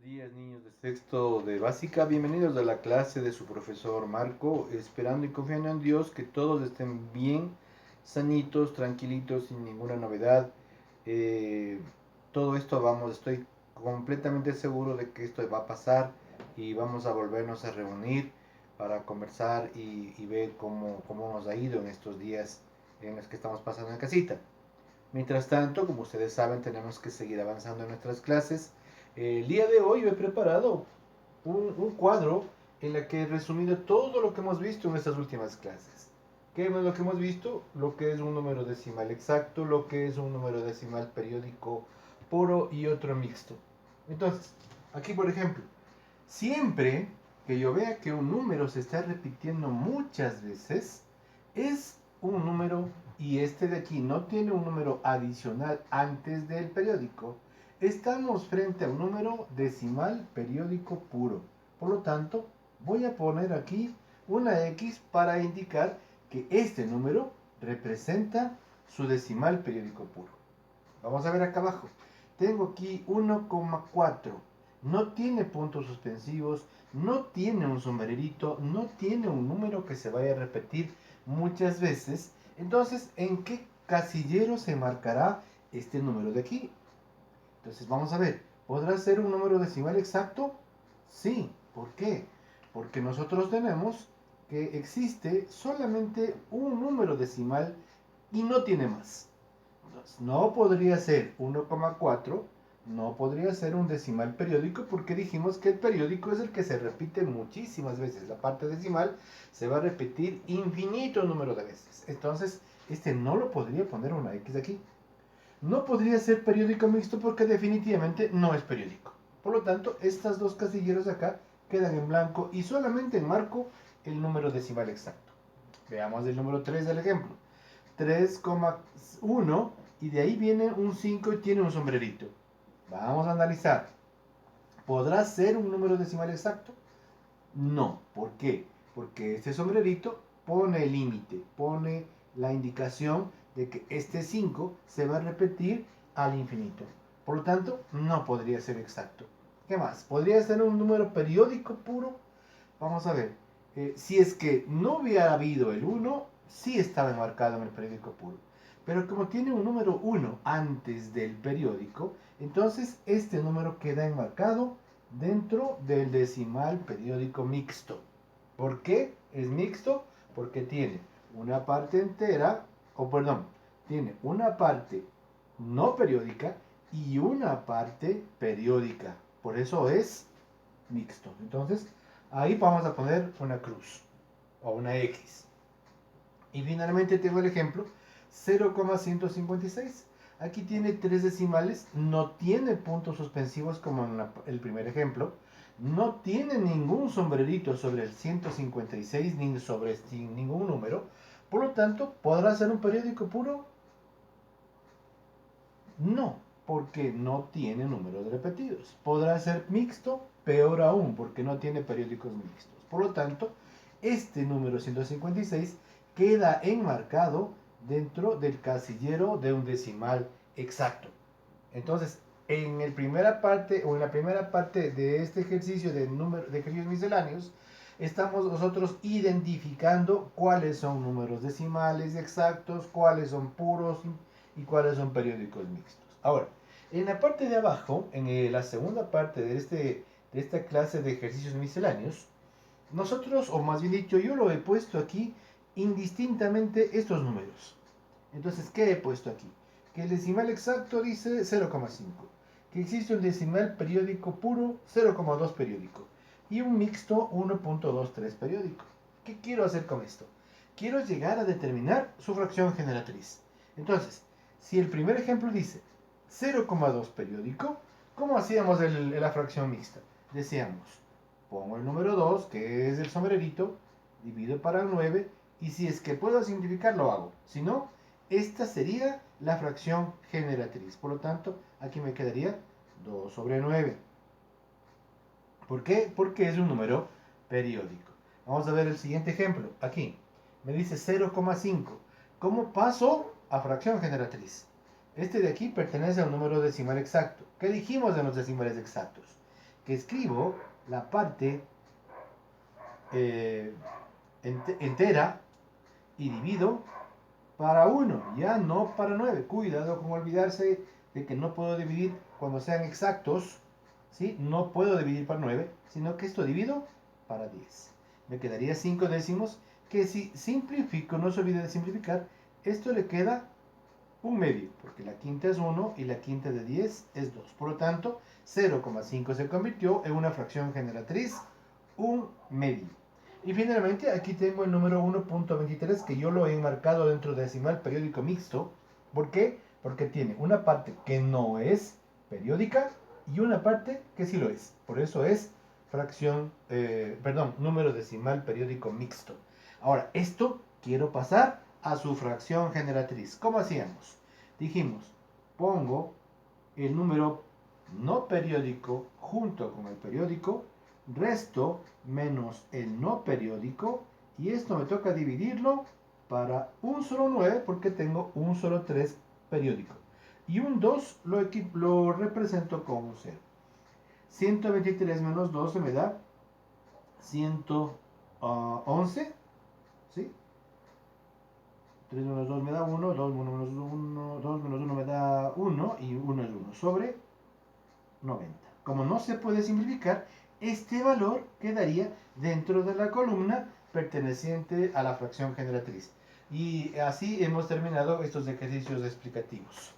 días, niños de sexto de básica. Bienvenidos a la clase de su profesor Marco, esperando y confiando en Dios que todos estén bien, sanitos, tranquilitos, sin ninguna novedad. Eh, Todo esto estoy completamente seguro de que esto va a pasar y vamos a volvernos a reunir para conversar y ver cómo nos ha ido en estos días en los que estamos pasando en casita. Mientras tanto, como ustedes saben, tenemos que seguir avanzando en nuestras clases. El día de hoy he preparado un cuadro en el que he resumido todo lo que hemos visto en estas últimas clases. ¿Qué es lo que hemos visto? Lo que es un número decimal exacto, lo que es un número decimal periódico puro y otro mixto. Entonces, aquí por ejemplo, siempre que yo vea que un número se está repitiendo muchas veces, es un número y este de aquí no tiene un número adicional antes del periódico, estamos frente a un número decimal periódico puro. Por lo tanto, voy a poner aquí una X para indicar que este número representa su decimal periódico puro. Vamos a ver acá abajo. Tengo aquí 1,4. No tiene puntos suspensivos, no tiene un sombrerito, no tiene un número que se vaya a repetir muchas veces. Entonces, ¿en qué casillero se marcará este número de aquí? Entonces, vamos a ver. ¿Podrá ser un número decimal exacto? Sí. ¿Por qué? Porque nosotros tenemos que existe solamente un número decimal y no tiene más. No podría ser 1,4, no podría ser un decimal periódico porque dijimos que el periódico es el que se repite muchísimas veces. La parte decimal se va a repetir infinito número de veces. Entonces, este no lo podría poner una X aquí. No podría ser periódico mixto porque definitivamente no es periódico. Por lo tanto, estas dos casilleros de acá quedan en blanco y solamente enmarco el número decimal exacto. Veamos el número 3 del ejemplo. 3,1 y de ahí viene un 5 y tiene un sombrerito. Vamos a analizar. ¿Podrá ser un número decimal exacto? No. ¿Por qué? Porque este sombrerito pone el límite, pone la indicación de que este 5 se va a repetir al infinito. Por lo tanto, no podría ser exacto. ¿Qué más? ¿Podría ser un número periódico puro? Vamos a ver. Si es que no hubiera habido el 1, sí estaba enmarcado en el periódico puro. Pero como tiene un número 1 antes del periódico, entonces este número queda enmarcado dentro del decimal periódico mixto. ¿Por qué es mixto? Porque tiene una parte entera, o perdón, tiene una parte no periódica y una parte periódica. Por eso es mixto. Entonces, ahí vamos a poner una cruz o una X. Y finalmente tengo el ejemplo 0,156. Aquí tiene tres decimales, no tiene puntos suspensivos como en el primer ejemplo, no tiene ningún sombrerito sobre el 156 ni sobre ningún número, por lo tanto, ¿podrá ser un periódico puro? No, porque no tiene números repetidos. Podrá ser mixto, peor aún, porque no tiene periódicos mixtos. Por lo tanto, este número 156 queda enmarcado dentro del casillero de un decimal exacto. Entonces, en la primera parte de este ejercicio de ejercicios misceláneos, estamos nosotros identificando cuáles son números decimales exactos, cuáles son puros y cuáles son periódicos mixtos. Ahora, en la parte de abajo, la segunda parte de esta clase de ejercicios misceláneos, nosotros, o más bien dicho, yo lo he puesto aquí indistintamente estos números. Entonces, ¿qué he puesto aquí? Que el decimal exacto dice 0,5, que existe un decimal periódico puro 0,2 periódico y un mixto 1,23 periódico. ¿Qué quiero hacer con esto? Quiero llegar a determinar su fracción generatriz. Entonces, si el primer ejemplo dice 0,2 periódico, ¿cómo hacíamos la fracción mixta? Decíamos, pongo el número 2, que es el sombrerito, divido para el 9, y si es que puedo simplificar, lo hago. Si no, esta sería la fracción generatriz. Por lo tanto, aquí me quedaría 2 sobre 9. ¿Por qué? Porque es un número periódico. Vamos a ver el siguiente ejemplo. Aquí me dice 0,5. ¿Cómo paso a fracción generatriz? Este de aquí pertenece a un número decimal exacto. ¿Qué dijimos de los decimales exactos? que escribo la parte entera y divido para 1, ya no para 9. Cuidado con olvidarse de que no puedo dividir cuando sean exactos, ¿sí? No puedo dividir para 9, sino que esto divido para 10. Me quedaría 5 décimos, que si simplifico, no se olvide de simplificar, esto le queda un medio, porque la quinta es 1 y la quinta de 10 es 2. Por lo tanto, 0,5 se convirtió en una fracción generatriz, un medio. Y finalmente aquí tengo el número 1.23 que yo lo he enmarcado dentro de decimal periódico mixto. ¿Por qué? Porque tiene una parte que no es periódica y una parte que sí lo es. Por eso es número decimal periódico mixto. Ahora, esto quiero pasar a su fracción generatriz. ¿Cómo hacíamos? Dijimos, pongo el número no periódico junto con el periódico, resto menos el no periódico, y esto me toca dividirlo para un solo 9 porque tengo un solo 3 periódico. Y un 2 lo represento con un 0. 123 menos 12 me da 111, ¿sí? 3 menos 2 me da 1, 2 menos 1, 2 menos 1 me da 1 y 1 es 1 sobre 90. Como no se puede simplificar, este valor quedaría dentro de la columna perteneciente a la fracción generatriz. Y así hemos terminado estos ejercicios explicativos.